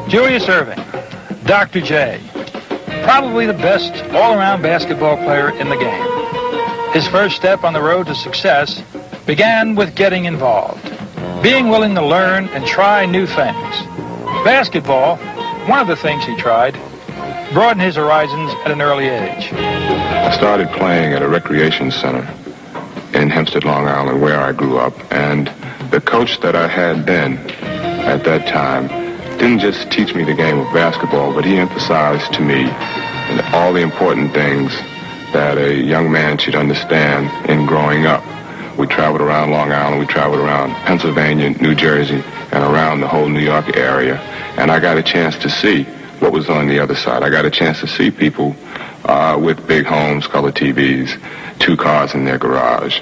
Julius Erving, Dr. J, probably the best all-around basketball player in the game. His first step on the road to success began with getting involved, being willing to learn and try new things. Basketball, one of the things he tried, broadened his horizons at an early age. I started playing at a recreation center in Hempstead, Long Island, where I grew up, and the coach that I had then, at that time, didn't just teach me the game of basketball, but he emphasized to me all the important things that a young man should understand in growing up. We traveled around Long Island, we traveled around Pennsylvania, New Jersey, and around the whole New York area, and I got a chance to see what was on the other side. I got a chance to see people with big homes, color TVs, 2 cars in their garage.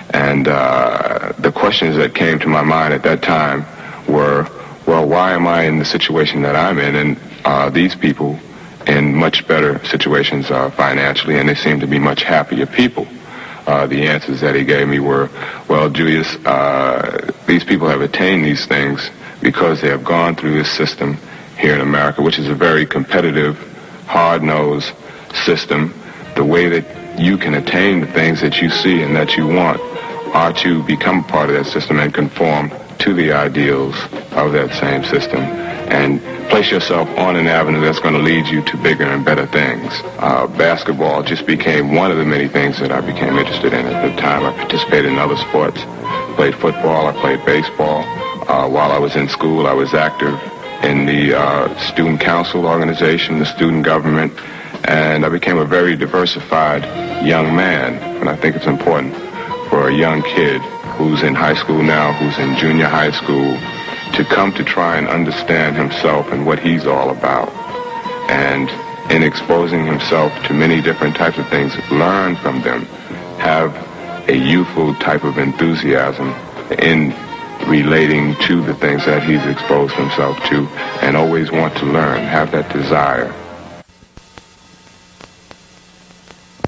And the questions that came to my mind at that time were, well, why am I in the situation that I'm in? And these people in much better situations financially, and they seem to be much happier people. The answers that he gave me were, well, Julius, these people have attained these things because they have gone through this system here in America, which is a very competitive, hard-nosed system. The way that you can attain the things that you see and that you want are to become part of that system and conform to the ideals of that same system and place yourself on an avenue that's going to lead you to bigger and better things. Basketball just became one of the many things that I became interested in at the time. I participated in other sports, played football, I played baseball. While I was in school, I was active in the student council organization, the student government, and I became a very diversified young man. And I think it's important for a young kid who's in high school now, who's in junior high school, to come to try and understand himself and what he's all about. And in exposing himself to many different types of things, learn from them, have a youthful type of enthusiasm in relating to the things that he's exposed himself to, and always want to learn, have that desire.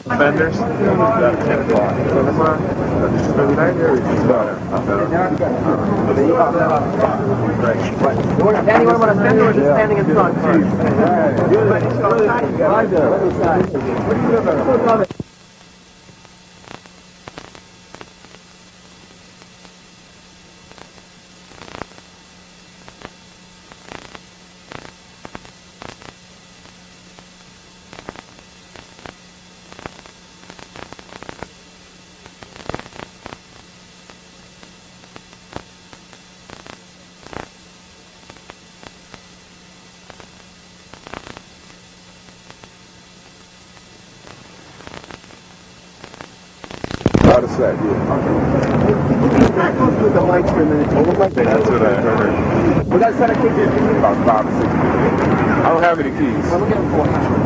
Fenders, about 10 o'clock. Anyone want to fender or just standing in front? Set, with the lights for a minute. That's what I heard. We got a set of keys. About 5 or 6 people. I don't have any keys. Well, we'll get them 400.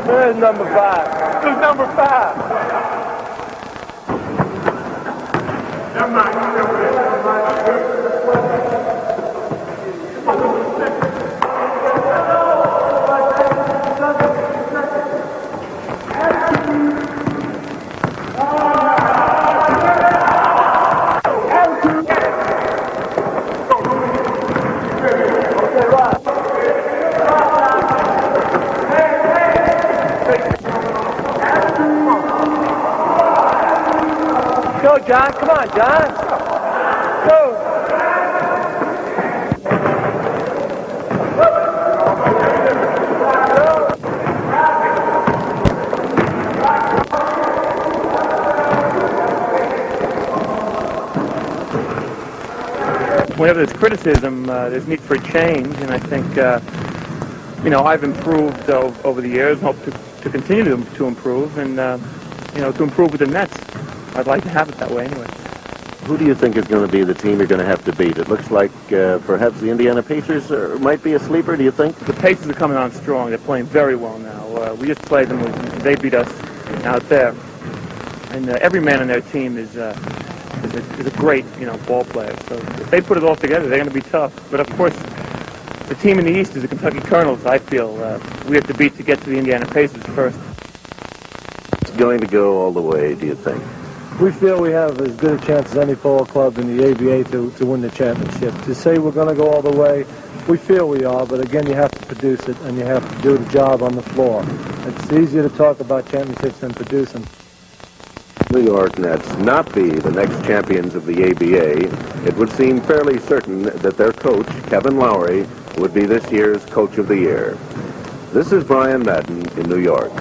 Where's number 5? Who's number 5? Never mind. John. Come on, John. Go. Whenever there's criticism, there's need for a change, and I think, I've improved over the years, and hope to continue to improve, and, to improve with the Nets. I'd like to have it that way anyway. Who do you think is going to be the team you're going to have to beat? It looks like perhaps the Indiana Pacers might be a sleeper, do you think? The Pacers are coming on strong. They're playing very well now. We just played them. They beat us out there. And every man on their team is a great, ball player. So if they put it all together, they're going to be tough. But, of course, the team in the East is the Kentucky Colonels, I feel. We have to beat to get to the Indiana Pacers first. It's going to go all the way, do you think? We feel we have as good a chance as any ball club in the ABA to win the championship. To say we're going to go all the way, we feel we are, but again, you have to produce it, and you have to do the job on the floor. It's easier to talk about championships than produce them. New York Nets not be the next champions of the ABA, it would seem fairly certain that their coach, Kevin Lowry, would be this year's Coach of the Year. This is Brian Madden in New York.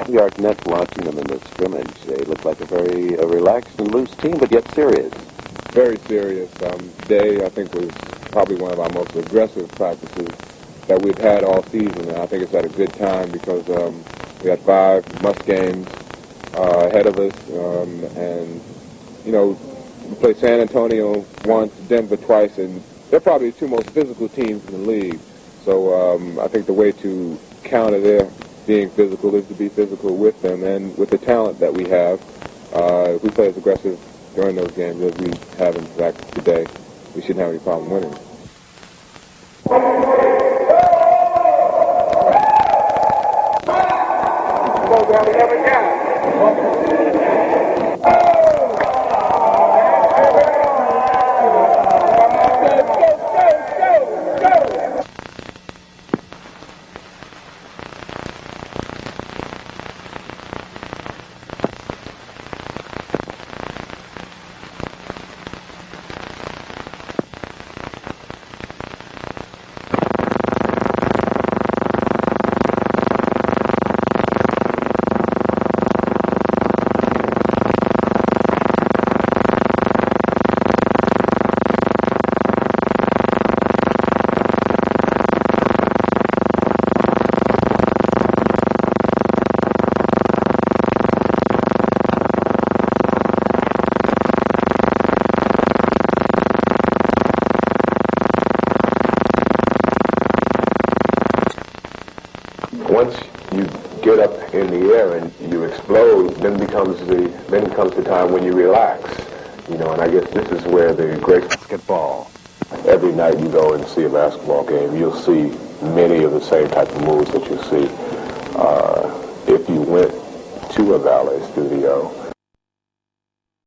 New York Nets, watching them in the scrimmage, they look like a very relaxed and loose team, but yet serious. Very serious. Today, I think, was probably one of our most aggressive practices that we've had all season, and I think it's at a good time because we had 5 must games ahead of us, and, we played San Antonio once, Denver twice, and they're probably the 2 most physical teams in the league. So I think the way to counter their being physical is to be physical with them, and with the talent that we have, if we play as aggressive during those games as we have in fact today, we shouldn't have any problem winning. Once you get up in the air and you explode, then comes the time when you relax, and I guess this is where the great basketball. Every night you go and see a basketball game, you'll see many of the same type of moves that you see if you went to a ballet studio.